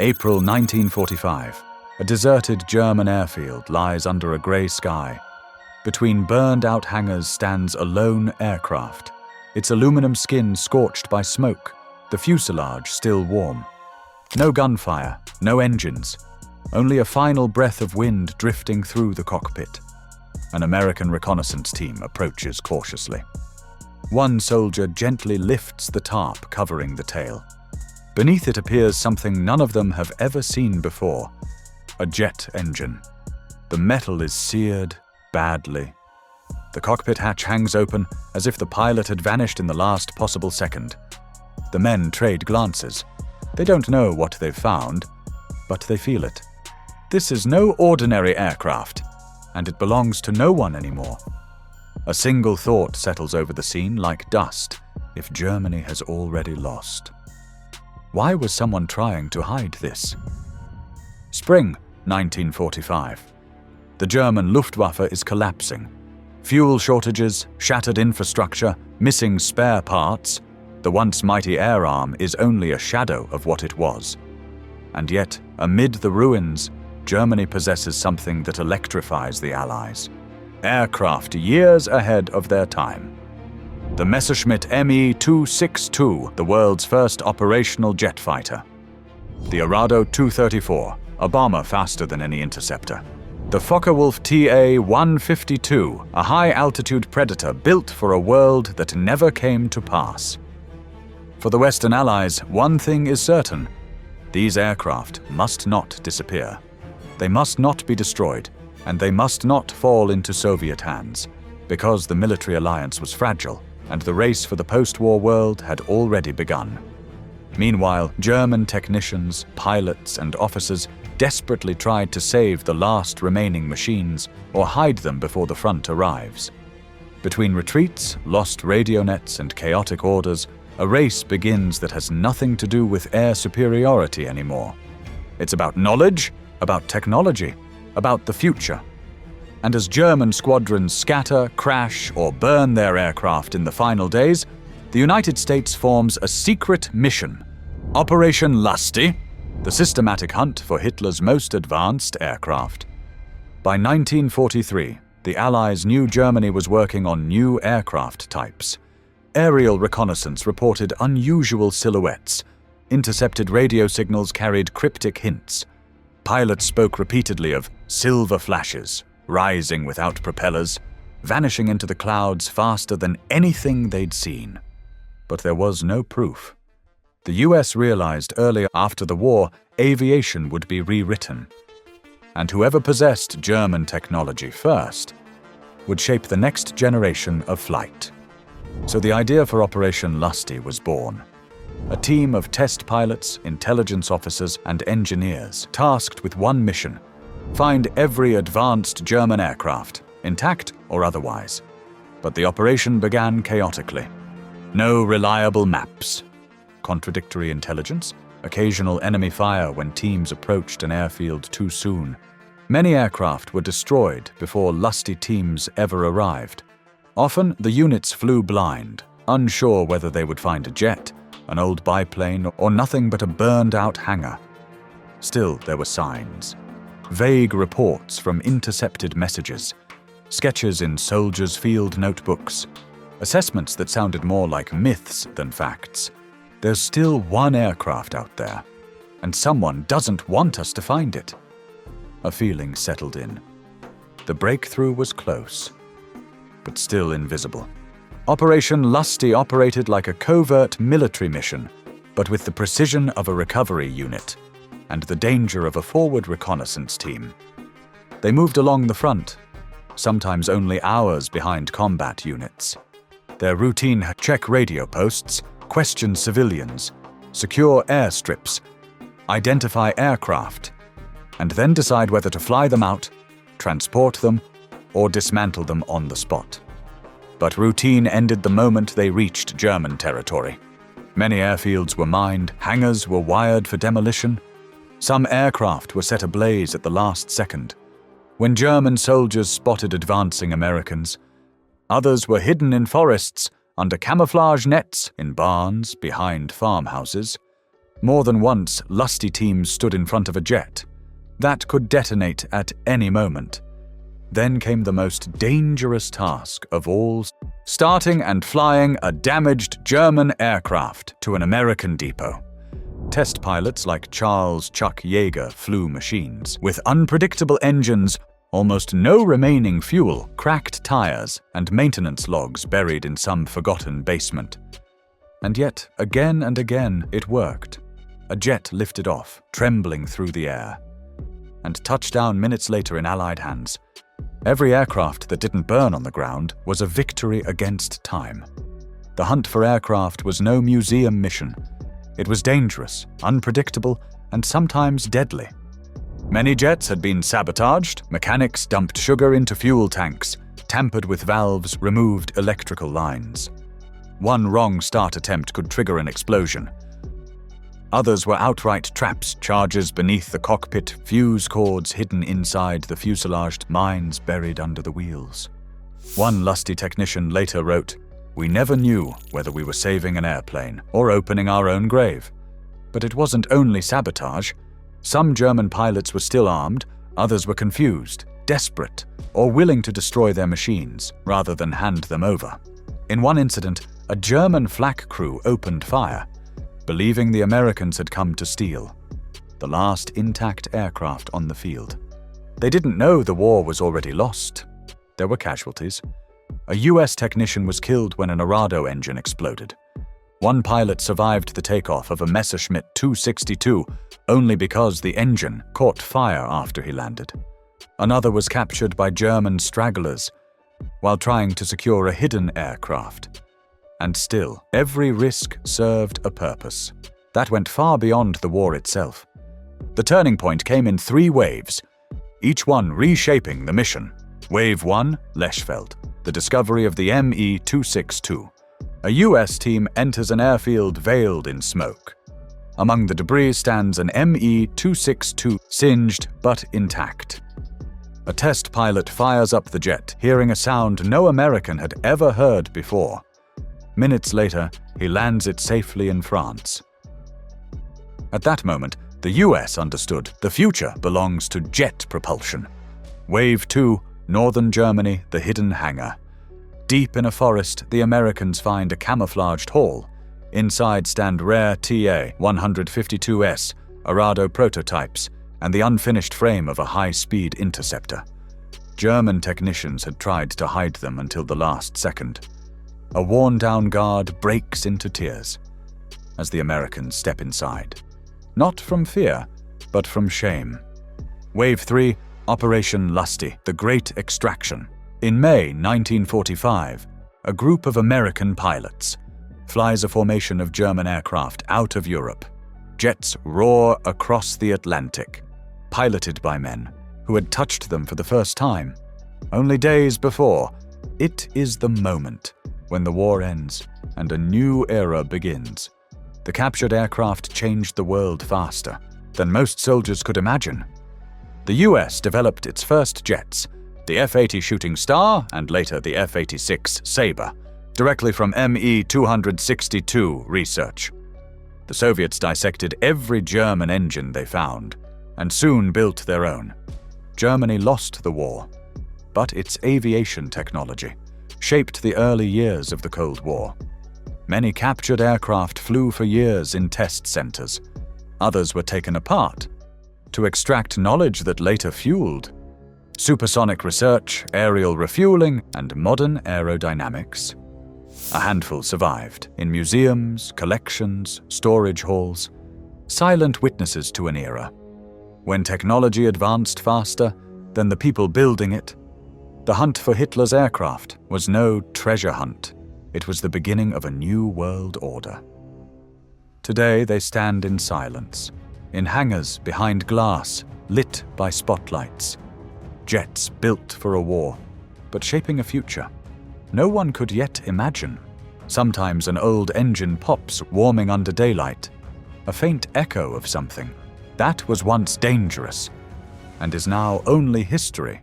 April 1945. A deserted German airfield lies under a grey sky. Between burned-out hangars stands a lone aircraft, its aluminum skin scorched by smoke, the fuselage still warm. No gunfire, no engines, only a final breath of wind drifting through the cockpit. An American reconnaissance team approaches cautiously. One soldier gently lifts the tarp covering the tail. Beneath it appears something none of them have ever seen before: a jet engine. The metal is seared badly. The cockpit hatch hangs open as if the pilot had vanished in the last possible second. The men trade glances. They don't know what they've found, but they feel it. This is no ordinary aircraft, and it belongs to no one anymore. A single thought settles over the scene like dust: if Germany has already lost. Why was someone trying to hide this? Spring 1945. The German Luftwaffe is collapsing. Fuel shortages, shattered infrastructure, missing spare parts. The once mighty air arm is only a shadow of what it was. And yet, amid the ruins, Germany possesses something that electrifies the Allies. Aircraft years ahead of their time. The Messerschmitt Me-262, the world's first operational jet fighter. The Arado 234, a bomber faster than any interceptor. The Focke-Wulf TA-152, a high-altitude predator built for a world that never came to pass. For the Western Allies, one thing is certain: these aircraft must not disappear. They must not be destroyed, and they must not fall into Soviet hands, because the military alliance was fragile, and the race for the post-war world had already begun. Meanwhile, German technicians, pilots, and officers desperately tried to save the last remaining machines or hide them before the front arrives. Between retreats, lost radio nets, and chaotic orders, a race begins that has nothing to do with air superiority anymore. It's about knowledge, about technology, about the future. And as German squadrons scatter, crash, or burn their aircraft in the final days, the United States forms a secret mission: Operation LUSTY, the systematic hunt for Hitler's most advanced aircraft. By 1943, the Allies knew Germany was working on new aircraft types. Aerial reconnaissance reported unusual silhouettes. Intercepted radio signals carried cryptic hints. Pilots spoke repeatedly of silver flashes, rising without propellers, vanishing into the clouds faster than anything they'd seen. But there was no proof. The US realized early after the war aviation would be rewritten, and whoever possessed German technology first would shape the next generation of flight. So the idea for Operation LUSTY was born. A team of test pilots, intelligence officers, and engineers tasked with one mission: find every advanced German aircraft, intact or otherwise. But the operation began chaotically. No reliable maps, contradictory intelligence, occasional enemy fire when teams approached an airfield too soon. Many aircraft were destroyed before LUSTY teams ever arrived. Often, the units flew blind, unsure whether they would find a jet, an old biplane, or nothing but a burned-out hangar. Still, there were signs. Vague reports from intercepted messages, sketches in soldiers' field notebooks, assessments that sounded more like myths than facts. There's still one aircraft out there, and someone doesn't want us to find it. A feeling settled in. The breakthrough was close, but still invisible. Operation LUSTY operated like a covert military mission, but with the precision of a recovery unit and the danger of a forward reconnaissance team. They moved along the front, sometimes only hours behind combat units. Their routine check radio posts, question civilians, secure airstrips, identify aircraft, and then decide whether to fly them out, transport them, or dismantle them on the spot. But routine ended the moment they reached German territory. Many airfields were mined, hangars were wired for demolition. Some aircraft were set ablaze at the last second. When German soldiers spotted advancing Americans, others were hidden in forests, under camouflage nets, in barns, behind farmhouses. More than once, Lusty teams stood in front of a jet that could detonate at any moment. Then came the most dangerous task of all, starting and flying a damaged German aircraft to an American depot. Test pilots like Charles "Chuck" Yeager flew machines with unpredictable engines, almost no remaining fuel, cracked tires, and maintenance logs buried in some forgotten basement. And yet, again and again, it worked. A jet lifted off, trembling through the air, and touched down minutes later in Allied hands. Every aircraft that didn't burn on the ground was a victory against time. The hunt for aircraft was no museum mission. It was dangerous, unpredictable, and sometimes deadly. Many jets had been sabotaged, mechanics dumped sugar into fuel tanks, tampered with valves, removed electrical lines. One wrong start attempt could trigger an explosion. Others were outright traps, charges beneath the cockpit, fuse cords hidden inside the fuselage, mines buried under the wheels. One Lusty technician later wrote, "We never knew whether we were saving an airplane or opening our own grave." But it wasn't only sabotage. Some German pilots were still armed, others were confused, desperate, or willing to destroy their machines rather than hand them over. In one incident, a German flak crew opened fire, believing the Americans had come to steal the last intact aircraft on the field. They didn't know the war was already lost. There were casualties. A US technician was killed when an Arado engine exploded. One pilot survived the takeoff of a Messerschmitt 262 only because the engine caught fire after he landed. Another was captured by German stragglers while trying to secure a hidden aircraft. And still, every risk served a purpose. That went far beyond the war itself. The turning point came in 3 waves, each one reshaping the mission. Wave 1, Lechfeld, the discovery of the ME-262. A US team enters an airfield veiled in smoke. Among the debris stands an ME-262, singed but intact. A test pilot fires up the jet, hearing a sound no American had ever heard before. Minutes later, he lands it safely in France. At that moment, the US understood the future belongs to jet propulsion. Wave 2, Northern Germany, the hidden hangar. Deep in a forest, the Americans find a camouflaged hall. Inside stand rare TA-152S, Arado prototypes, and the unfinished frame of a high-speed interceptor. German technicians had tried to hide them until the last second. A worn-down guard breaks into tears as the Americans step inside. Not from fear, but from shame. Wave 3, Operation LUSTY, the Great Extraction. In May 1945, a group of American pilots flies a formation of German aircraft out of Europe. Jets roar across the Atlantic, piloted by men who had touched them for the first time. Only days before, it is the moment when the war ends and a new era begins. The captured aircraft changed the world faster than most soldiers could imagine. The US developed its first jets, the F-80 Shooting Star and later the F-86 Sabre, directly from ME-262 research. The Soviets dissected every German engine they found and soon built their own. Germany lost the war, but its aviation technology shaped the early years of the Cold War. Many captured aircraft flew for years in test centers. Others were taken apart to extract knowledge that later fueled supersonic research, aerial refueling, and modern aerodynamics. A handful survived in museums, collections, storage halls, silent witnesses to an era when technology advanced faster than the people building it. The hunt for Hitler's aircraft was no treasure hunt. It was the beginning of a new world order. Today they stand in silence, in hangars behind glass, lit by spotlights. Jets built for a war, but shaping a future no one could yet imagine. Sometimes an old engine pops warming under daylight, a faint echo of something that was once dangerous and is now only history